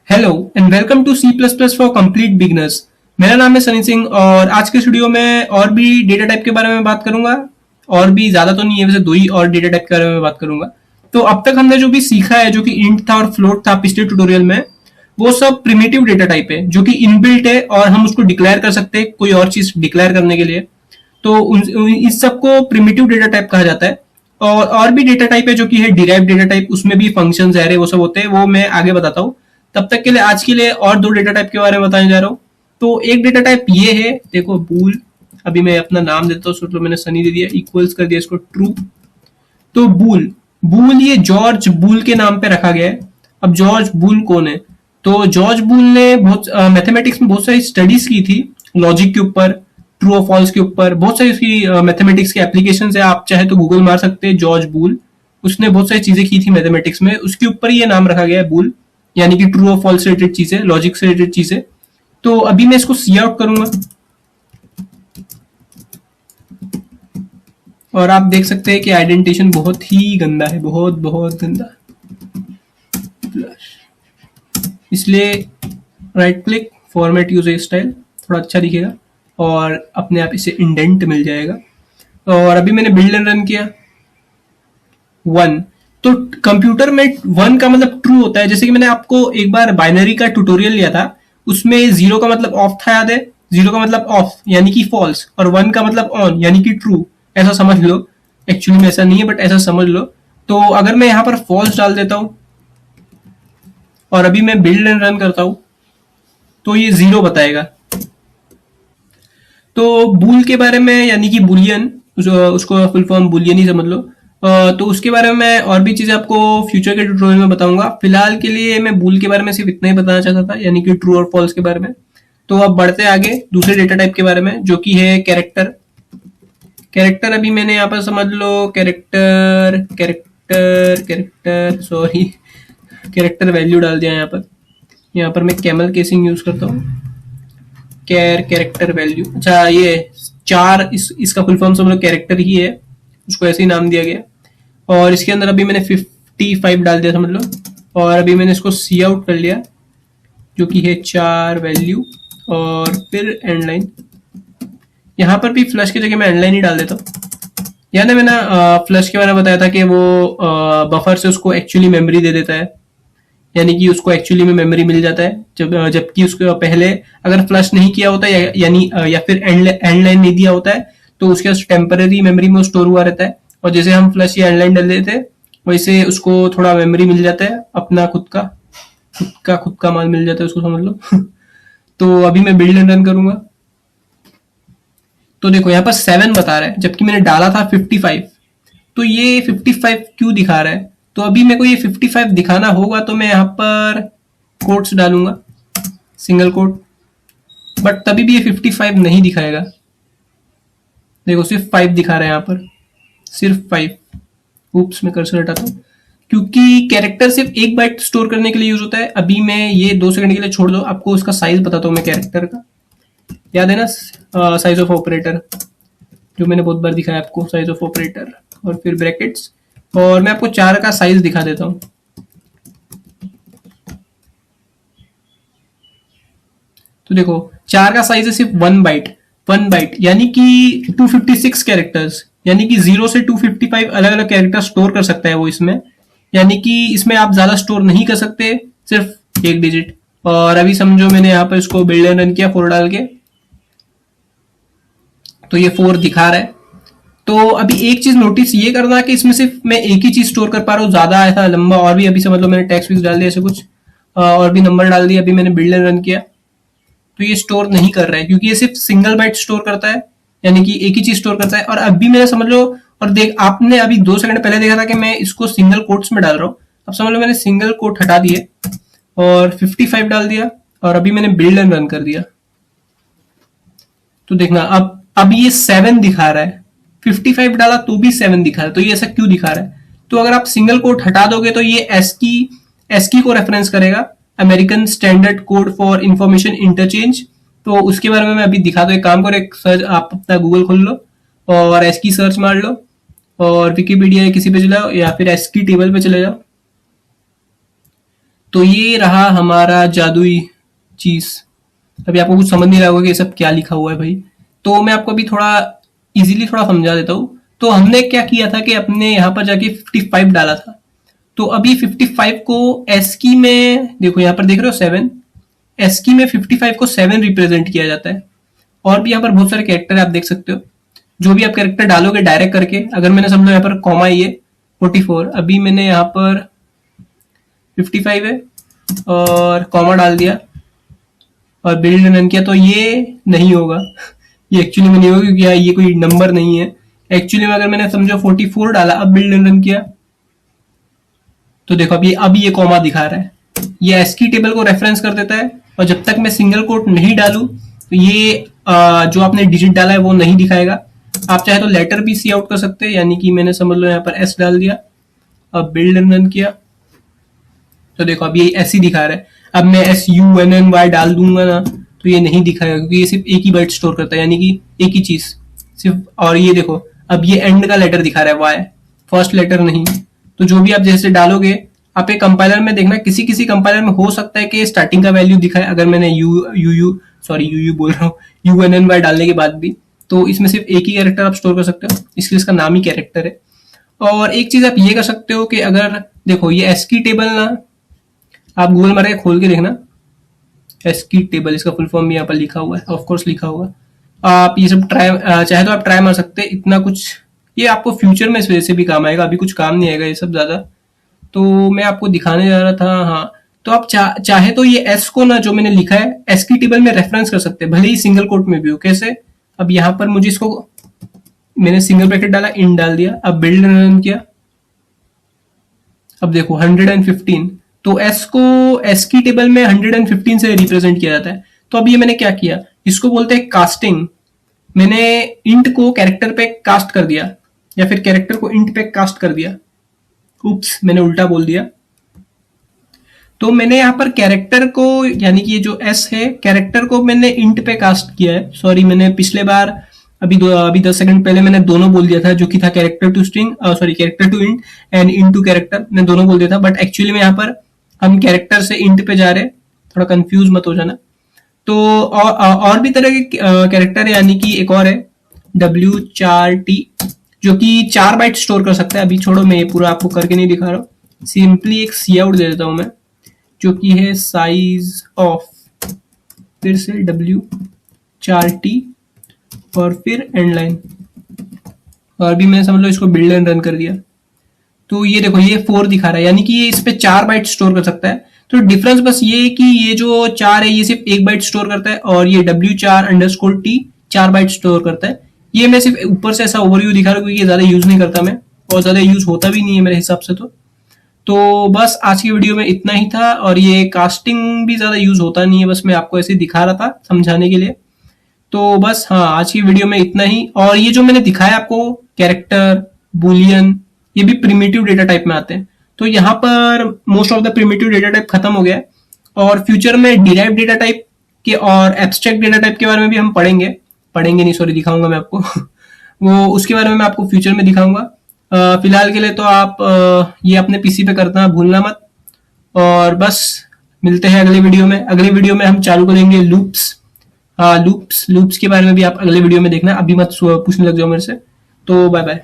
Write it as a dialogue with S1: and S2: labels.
S1: Hello and welcome to C plus plus for complete beginners. मेरा नाम है सनी सिंह और आज के स्टूडियो में और भी डेटा टाइप के बारे में बात करूंगा। और भी ज्यादा तो नहीं है, वैसे दो ही और डेटा टाइप के बारे में बात करूंगा। तो अब तक हमने जो भी सीखा है, जो कि इंट था और फ्लोट था पिछले ट्यूटोरियल में, वो सब प्रिमिटिव डेटा टाइप है जो कि इनबिल्ट है और हम उसको डिक्लेयर कर सकते हैं कोई और चीज डिक्लेयर करने के लिए। तो इस सब को प्रिमिटिव डेटा टाइप कहा जाता है। और भी डेटा टाइप है जो कि है डिराइव डेटा टाइप, उसमें भी फंक्शंस एरे वो सब होते हैं, वो मैं आगे बताता हूँ। तब तक के लिए आज के लिए और दो डेटा टाइप के बारे में बताने जा रहा हूँ। तो एक डेटा टाइप ये है, देखो बूल। अभी मैं अपना नाम देता हूँ, सोच लो मैंने सनी दे दिया, इक्वल्स कर दिया इसको ट्रू। तो बूल बूल ये जॉर्ज बूल के नाम पे रखा गया है। अब जॉर्ज बूल कौन है? तो जॉर्ज बूल ने बहुत मैथमेटिक्स में बहुत सारी स्टडीज की थी, लॉजिक के ऊपर, ट्रू और फॉल्स के ऊपर, बहुत सारी उसकी मैथमेटिक्स की एप्लीकेशन है। आप चाहे तो गूगल मार सकते हैं जॉर्ज बूल। उसने बहुत सारी चीजें की थी मैथमेटिक्स में, उसके ऊपर ये नाम रखा गया है बूल। यानी कि ट्रू और फॉल्स रिलेटेड चीजें, लॉजिक से रिलेटेड चीजें। तो अभी मैं इसको सी आउट करूंगा और आप देख सकते हैं कि आइडेंटिटेशन बहुत ही गंदा है, बहुत बहुत गंदा। इसलिए right click, format user style, थोड़ा अच्छा दिखेगा और अपने आप इसे इंडेंट मिल जाएगा। और अभी मैंने बिल्ड एंड रन किया। वन, तो कंप्यूटर में वन का मतलब ट्रू होता है। जैसे कि मैंने आपको एक बार बाइनरी का ट्यूटोरियल लिया था, उसमें जीरो का मतलब ऑफ था, याद है? जीरो का मतलब ऑफ यानी कि फॉल्स, और वन का मतलब ऑन यानी कि ट्रू। ऐसा समझ लो। एक्चुअली में ऐसा नहीं है, बट ऐसा समझ लो। तो अगर मैं यहाँ पर फॉल्स डाल देता हूँ और अभी मैं बिल्ड एंड रन करता हूँ, तो ये जीरो बताएगा। तो बूल के बारे में, यानी कि बुलियन, उसको फुल फॉर्म बुलियन ही समझ लो। तो उसके बारे में मैं और भी चीजें आपको फ्यूचर के ट्यूटोरियल में बताऊंगा। फिलहाल के लिए मैं बूल के बारे में सिर्फ इतना ही बताना चाहता था, यानी कि ट्रू और फॉल्स के बारे में। तो अब बढ़ते आगे दूसरे डेटा टाइप के बारे में, जो कि है कैरेक्टर। कैरेक्टर अभी मैंने यहाँ पर समझ लो, character character character sorry, character value डाल दिया यहाँ पर। यहाँ पर मैं कैमल केसिंग यूज करता हूँ। कैरेक्टर वैल्यू, अच्छा ये चार, इसका फुल फॉर्म समझ लो कैरेक्टर ही है, उसको ऐसे ही नाम दिया गया। और इसके अंदर अभी मैंने 55 डाल दिया समझ लो। और अभी मैंने इसको सी आउट कर लिया, जो कि है चार वैल्यू और फिर एंड लाइन। यहाँ पर भी फ्लश की जगह मैं एंड लाइन ही डाल देता हूँ। याद है मैंने फ्लश के बारे में बताया था कि वो बफर से उसको एक्चुअली मेमोरी दे देता है, यानी कि उसको एक्चुअली में मेमोरी मिल जाता है, जबकि उसको पहले अगर फ्लश नहीं किया होता है, यानी या फिर एंड लाइन नहीं दिया होता है, तो उसके टेम्पररी मेमोरी में स्टोर हुआ रहता है। और जैसे हम फ्लश या एंड लाइन डाल देते हैं, वैसे उसको थोड़ा मेमोरी मिल जाता है, अपना खुद का माल मिल जाता है उसको, समझ लो। तो अभी मैं बिल्ड एंड रन करूंगा। तो देखो यहाँ पर 7 बता रहा है, जबकि मैंने डाला था 55। तो ये 55 क्यों दिखा रहा है? तो अभी मेरे को ये 55 दिखाना होगा, तो मैं यहाँ पर कोट्स डालूंगा, सिंगल कोट। बट तभी भी ये 55 नहीं दिखाएगा। देखो सिर्फ 5 दिखा रहा है यहाँ पर, सिर्फ 5। ऊप्स, मैं कर्सर हटाता हूँ, क्योंकि कैरेक्टर सिर्फ एक बाइट स्टोर करने के लिए यूज होता है। अभी मैं ये 2 सेकंड के लिए छोड़ दो, आपको उसका साइज बताता हूँ मैं कैरेक्टर का। याद है ना, साइज ऑफ ऑपरेटर, जो मैंने बहुत बार दिखाया आपको, साइज ऑफ ऑपरेटर और फिर ब्रैकेट्स। और मैं आपको 4 का साइज दिखा देता हूँ। तो देखो 4 का साइज है सिर्फ 1 बाइट, यानी कि 256 कैरेक्टर्स, यानी कि 0 से 255 अलग अलग कैरेक्टर स्टोर कर सकता है वो इसमें। यानी कि इसमें आप ज्यादा स्टोर नहीं कर सकते, सिर्फ एक डिजिट। और अभी समझो मैंने यहाँ पर इसको बिल्ड एंड रन किया 4 डाल के, तो ये 4 दिखा रहा है। तो अभी एक चीज नोटिस ये करना कि इसमें सिर्फ मैं एक ही चीज स्टोर कर पा रहा हूँ, ज्यादा ऐसा लंबा और भी। अभी समझ लो मैंने टेक्स्ट फिक्स डाल दिया ऐसे कुछ, और भी नंबर डाल दिया। अभी मैंने बिल्ड एंड रन किया, तो ये स्टोर नहीं कर रहा है, क्योंकि ये सिर्फ सिंगल बाइट स्टोर करता है, यानी कि एक ही चीज स्टोर करता है। और अभी मैंने समझ लो, और देख, आपने अभी 2 सेकंड पहले देखा था कि मैं इसको सिंगल कोट्स में डाल रहा हूँ। अब समझ लो मैंने सिंगल कोट हटा दिए और 55 डाल दिया, और अभी मैंने बिल्ड एंड रन कर दिया। तो देखना, अब ये 7 दिखा रहा है। 55 डाला तो भी 7 दिखा रहा है। तो ये ऐसा क्यों दिखा रहा है? तो अगर आप सिंगल कोट हटा दोगे, तो ये एसकी को रेफरेंस करेगा, American standard code for information interchange. तो उसके बारे में मैं अभी दिखा दो। एक काम करो, एक सर्च, आप अपना गूगल खोल लो और एसकी सर्च मार लो, और विकिपीडिया या किसी पे चलाओ, या फिर एसकी टेबल पे चले जाओ। तो ये रहा हमारा जादुई चीज। अभी आपको कुछ समझ नहीं रहा होगा कि ये सब क्या लिखा हुआ है भाई, तो मैं आपको अभी थोड़ा इजीली थोड़ा समझा देता हूँ। तो हमने क्या किया था कि अपने यहाँ पर जाके 55 डाला था। तो अभी 55 को एस्की में देखो, यहाँ पर देख रहे हो 7, एस्की में 55 को 7 रिप्रेजेंट किया जाता है। और भी यहाँ पर बहुत सारे कैरेक्टर आप देख सकते हो। जो भी आप कैरेक्टर डालोगे डायरेक्ट करके, अगर मैंने समझो यहाँ पर कॉमा ये 44, अभी मैंने यहाँ पर 55 है और कॉमा डाल दिया और बिल्ड रन किया, तो ये नहीं होगा। ये एक्चुअली में नहीं होगा क्योंकि ये कोई नंबर नहीं है। एक्चुअली में अगर मैंने समझो 44 डाला, अब बिल्ड रन किया, तो देखो अभी ये कॉमा दिखा रहा है। ये एस्की टेबल को रेफरेंस कर देता है, और जब तक मैं सिंगल कोट नहीं डालू तो ये जो आपने डिजिट डाला है वो नहीं दिखाएगा। आप चाहे तो लेटर भी सी आउट कर सकते हैं, यानी कि मैंने समझ लो यहाँ पर एस डाल दिया, अब बिल्ड रन किया, तो देखो अब ये ऐसे ही दिखा रहा है। अब मैं SUNNY डाल दूंगा ना, तो ये नहीं दिखाएगा क्योंकि ये सिर्फ एक ही बाइट स्टोर करता है, यानी कि एक ही चीज सिर्फ। और ये देखो अब ये एंड का लेटर दिखा रहा है वाई, फर्स्ट लेटर नहीं। तो जो भी आप जैसे डालोगे, आप एक कंपाइलर में देखना, किसी किसी कंपाइलर में हो सकता है कि स्टार्टिंग का वैल्यू दिखाए, अगर मैंने यू बोल रहा हूँ UNNY डालने के बाद भी, तो इसमें सिर्फ एक ही कैरेक्टर आप स्टोर कर सकते हो, इसलिए इसका नाम ही कैरेक्टर है। और एक चीज आप ये कर सकते हो कि अगर देखो ये एस्की टेबल ना, आप गूगल मार के खोल के देखना, एस्की टेबल इसका फुल फॉर्म भी यहाँ पर लिखा हुआ है, ऑफ कोर्स लिखा हुआ। आप ये सब ट्राई चाहे तो आप ट्राई मार सकते हैं, इतना कुछ ये आपको फ्यूचर में इस वजह से भी काम आएगा, अभी कुछ काम नहीं आएगा ये सब ज्यादा। तो मैं आपको दिखाने जा रहा था, हाँ। तो आप चाहे तो ये एस को ना, जो मैंने लिखा है एस्की टेबल में रेफरेंस कर सकते हैं, भले ही सिंगल कोट में भी हो। कैसे? अब यहाँ पर मुझे इसको मैंने सिंगल ब्रैकेट डाला, इन डाल दिया, अब बिल्ड रन किया, अब देखो 115। तो एस को एस्की टेबल में 115 से रिप्रेजेंट किया जाता है। तो अब ये मैंने क्या किया, इसको बोलते हैं कास्टिंग। मैंने इंट को कैरेक्टर पे कास्ट कर दिया, या फिर कैरेक्टर को इंट पे कास्ट कर दिया। उप्स, मैंने उल्टा बोल दिया। तो मैंने यहाँ पर कैरेक्टर को, यानी कि ये जो एस है, कैरेक्टर को मैंने इंट पे कास्ट किया है। सॉरी, मैंने पिछले बार अभी 10 सेकंड पहले मैंने दोनों बोल दिया था, जो कि था character to string, sorry character to int and int to character, मैंने दोनों बोल दिया था। बट एक्चुअली में यहाँ पर हम कैरेक्टर से इंट पे जा रहे हैं, थोड़ा कंफ्यूज मत हो जाना। तो और भी तरह के कैरेक्टर है, यानी कि एक और है W4T, जो कि 4 बाइट स्टोर कर सकता है। अभी छोड़ो, मैं ये पूरा आपको करके नहीं दिखा रहा हूँ, सिंपली एक सी आउट दे देता हूं मैं, जो कि है साइज ऑफ, फिर से W4T और फिर एंड लाइन, और भी मैंने समझ लो इसको बिल्ड एंड रन कर दिया। तो ये देखो ये 4 दिखा रहा है, यानी कि ये इस पे 4 बाइट स्टोर कर सकता है। तो डिफरेंस बस ये है कि ये जो 4 है ये सिर्फ 1 बाइट स्टोर करता है, और ये W4_T 4 बाइट स्टोर करता है। ये मैं सिर्फ ऊपर से ऐसा ओवरव्यू दिखा रहा हूँ क्योंकि ये ज्यादा यूज नहीं करता मैं, और ज्यादा यूज होता भी नहीं है मेरे हिसाब से। तो बस आज की वीडियो में इतना ही था, और ये कास्टिंग भी ज्यादा यूज होता नहीं है, बस मैं आपको ऐसे दिखा रहा था समझाने के लिए। तो बस हाँ, आज की वीडियो में इतना ही। और ये जो मैंने दिखाया आपको कैरेक्टर, बुलियन, ये भी प्रिमिटिव डेटा टाइप में आते हैं। तो यहाँ पर most of the primitive data type खत्म हो गया है, और फ्यूचर में डिराइव डेटा टाइप के और एब्स्ट्रैक्ट डेटा टाइप के बारे में भी हम पढ़ेंगे नहीं, सॉरी, दिखाऊंगा मैं आपको वो उसके बारे में मैं आपको फ्यूचर में दिखाऊंगा। फिलहाल के लिए तो आप ये अपने पीसी पे करना भूलना मत। और बस मिलते हैं अगले वीडियो में। अगले वीडियो में हम चालू करेंगे लूप्स। लूप्स के बारे में भी आप अगले वीडियो में देखना, अभी मत पूछने लग जाओ मेरे से। तो बाय बाय।